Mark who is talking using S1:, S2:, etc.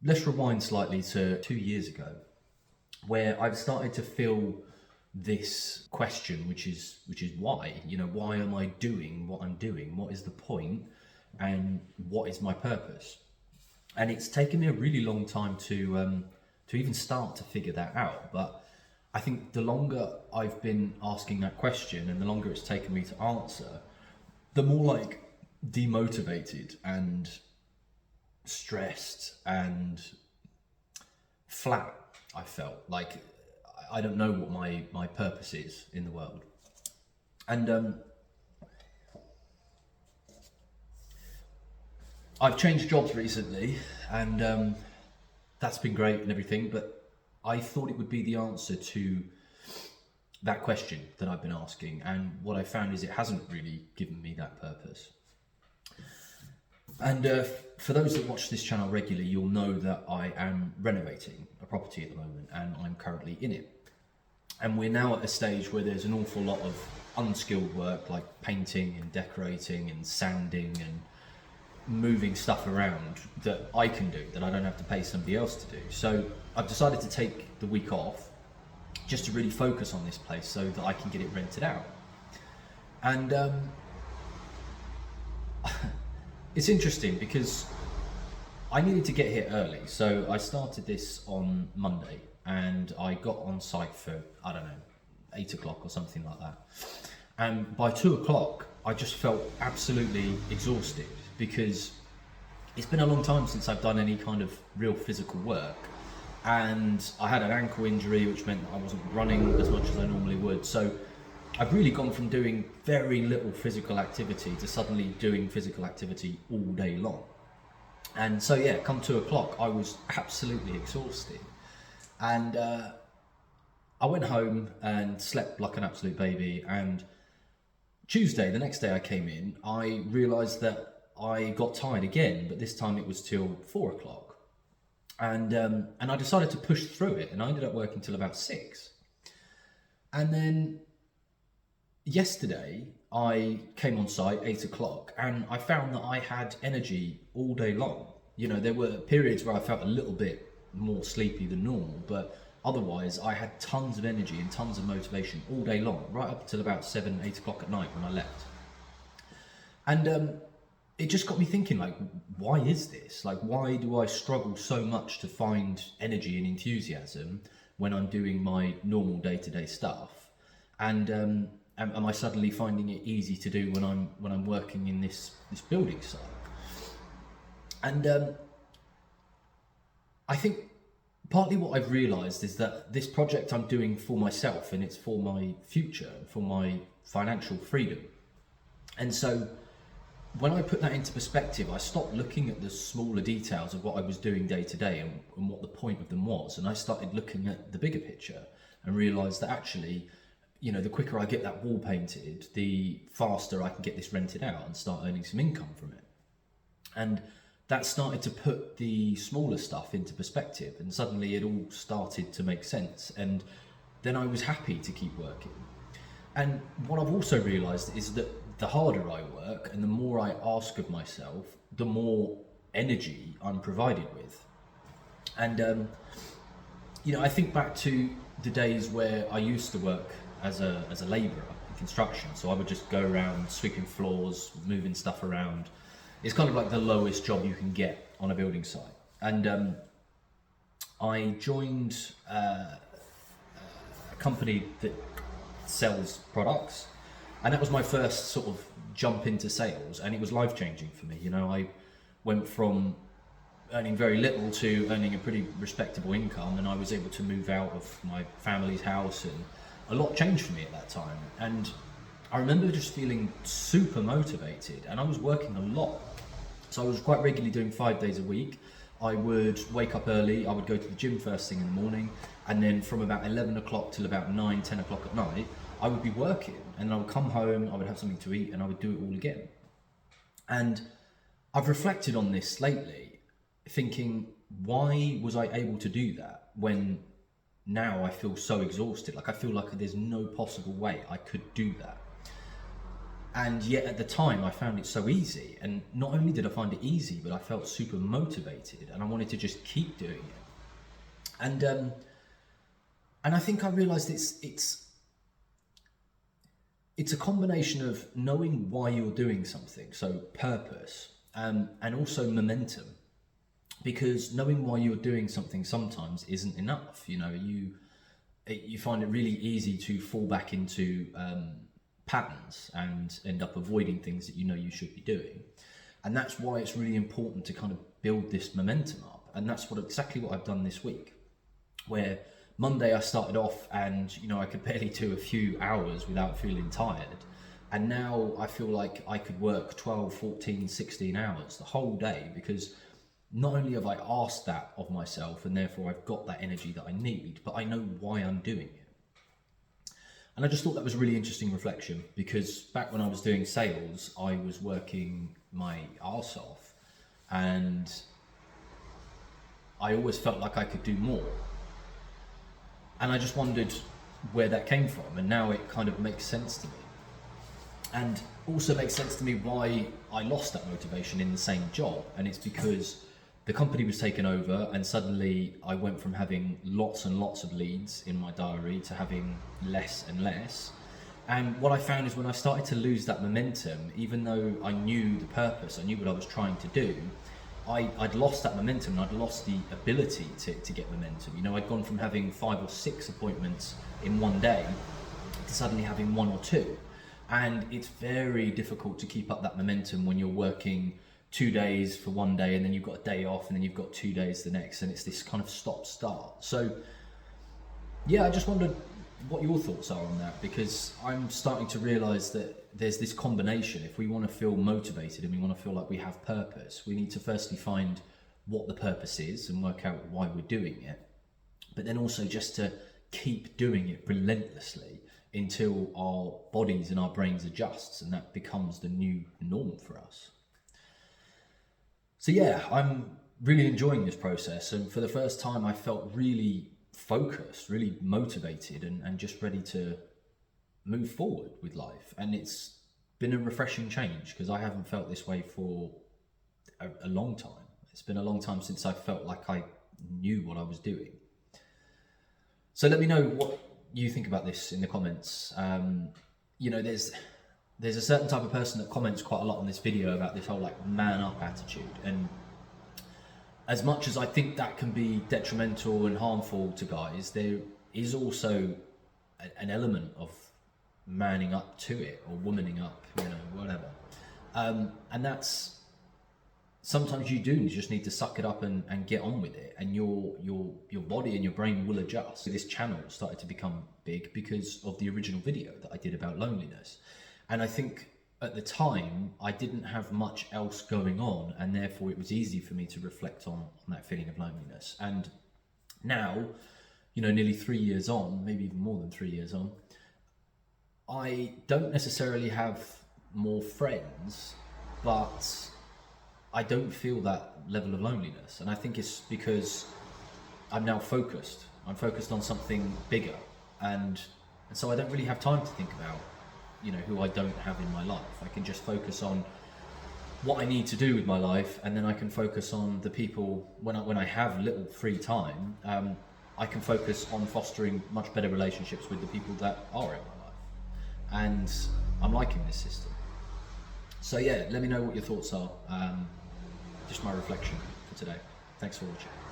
S1: let's rewind slightly to 2 years ago, where I've started to feel this question, which is why? Why am I doing what I'm doing? What is the point? And what is my purpose? And it's taken me a really long time to even start to figure that out. But I think the longer I've been asking that question and the longer it's taken me to answer, the more like demotivated and stressed and flat I felt. Like I don't know what my purpose is in the world. And I've changed jobs recently, and that's been great and everything, but I thought it would be the answer to that question that I've been asking, and what I found is it hasn't really given me that purpose. And for those that watch this channel regularly, you'll know that I am renovating a property at the moment, and I'm currently in it. And we're now at a stage where there's an awful lot of unskilled work, like painting and decorating and sanding and moving stuff around, that I can do, that I don't have to pay somebody else to do. So I've decided to take the week off just to really focus on this place so that I can get it rented out. And it's interesting because I needed to get here early. So I started this on Monday and I got on site for, I don't know, 8 o'clock or something like that. And by 2 o'clock, I just felt absolutely exhausted because it's been a long time since I've done any kind of real physical work. And I had an ankle injury, which meant that I wasn't running as much as I normally would. So I've really gone from doing very little physical activity to suddenly doing physical activity all day long. And so yeah, come 2 o'clock, I was absolutely exhausted. And I went home and slept like an absolute baby. And Tuesday, the next day I came in, I realised that I got tired again, but this time it was till 4 o'clock. And I decided to push through it, and I ended up working till about 6. And then yesterday I came on site 8 o'clock, and I found that I had energy all day long. There were periods where I felt a little bit more sleepy than normal, but otherwise I had tons of energy and tons of motivation all day long, right up until about 7, 8 o'clock at night when I left. And it just got me thinking, like, why is this? Like, why do I struggle so much to find energy and enthusiasm when I'm doing my normal day-to-day stuff? And am I suddenly finding it easy to do when I'm working in this building site? And I think partly what I've realised is that this project I'm doing for myself, and it's for my future, for my financial freedom. And so when I put that into perspective, I stopped looking at the smaller details of what I was doing day to day and what the point of them was. And I started looking at the bigger picture and realised that actually, the quicker I get that wall painted, the faster I can get this rented out and start earning some income from it. And that started to put the smaller stuff into perspective, and suddenly it all started to make sense. And then I was happy to keep working. And what I've also realised is that the harder I work and the more I ask of myself, the more energy I'm provided with. And I think back to the days where I used to work as a labourer in construction. So I would just go around sweeping floors, moving stuff around. It's kind of like the lowest job you can get on a building site. And I joined a company that sells products, and that was my first sort of jump into sales, and it was life-changing for me. I went from earning very little to earning a pretty respectable income, and I was able to move out of my family's house, and a lot changed for me at that time. And I remember just feeling super motivated, and I was working a lot. So I was quite regularly doing 5 days a week. I would wake up early, I would go to the gym first thing in the morning, and then from about 11 o'clock till about 9, 10 o'clock at night, I would be working, and I would come home, I would have something to eat, and I would do it all again. And I've reflected on this lately, thinking, why was I able to do that when now I feel so exhausted? Like, I feel like there's no possible way I could do that. And yet at the time I found it so easy, and not only did I find it easy, but I felt super motivated and I wanted to just keep doing it. And I think I realized it's a combination of knowing why you're doing something, so purpose, and also momentum. Because knowing why you're doing something sometimes isn't enough. You know, you find it really easy to fall back into patterns and end up avoiding things that you know you should be doing. And that's why it's really important to kind of build this momentum up. And that's exactly what I've done this week, where Monday I started off and, you know, I could barely do a few hours without feeling tired. And now I feel like I could work 12, 14, 16 hours the whole day, because not only have I asked that of myself and therefore I've got that energy that I need, but I know why I'm doing it. And I just thought that was a really interesting reflection, because back when I was doing sales, I was working my arse off and I always felt like I could do more. And I just wondered where that came from, and now it kind of makes sense to me. And also makes sense to me why I lost that motivation in the same job, and it's because the company was taken over and suddenly I went from having lots and lots of leads in my diary to having less and less. And what I found is when I started to lose that momentum, even though I knew the purpose, I knew what I was trying to do, I'd lost that momentum, and I'd lost the ability to get momentum. You know, I'd gone from having 5 or 6 appointments in one day to suddenly having 1 or 2. And it's very difficult to keep up that momentum when you're working 2 days for one day and then you've got a day off and then you've got 2 days the next, and it's this kind of stop-start. So yeah, I just wondered what your thoughts are on that, because I'm starting to realize that there's this combination. If we want to feel motivated and we want to feel like we have purpose, we need to firstly find what the purpose is and work out why we're doing it, but then also just to keep doing it relentlessly until our bodies and our brains adjusts, and that becomes the new norm for us. So yeah, I'm really enjoying this process, and for the first time I felt really focused, really motivated, and just ready to move forward with life. And it's been a refreshing change, because I haven't felt this way for a long time. It's been a long time since I felt like I knew what I was doing. So let me know what you think about this in the comments. You know, there's a certain type of person that comments quite a lot on this video about this whole like man up attitude, and as much as I think that can be detrimental and harmful to guys, there is also an element of manning up to it, or womaning up, you know, whatever. And that's, sometimes you just need to suck it up and get on with it, and your body and your brain will adjust. This channel started to become big because of the original video that I did about loneliness. And I think at the time I didn't have much else going on, and therefore it was easy for me to reflect on that feeling of loneliness. And now, you know, nearly 3 years on, maybe even more than 3 years on, I don't necessarily have more friends, but I don't feel that level of loneliness. And I think it's because I'm now focused. I'm focused on something bigger, and so I don't really have time to think about, you know, who I don't have in my life. I can just focus on what I need to do with my life, and then I can focus on the people. When I have little free time, I can focus on fostering much better relationships with the people that are in my life. And I'm liking this system. So yeah, let me know what your thoughts are. Just my reflection for today. Thanks for watching.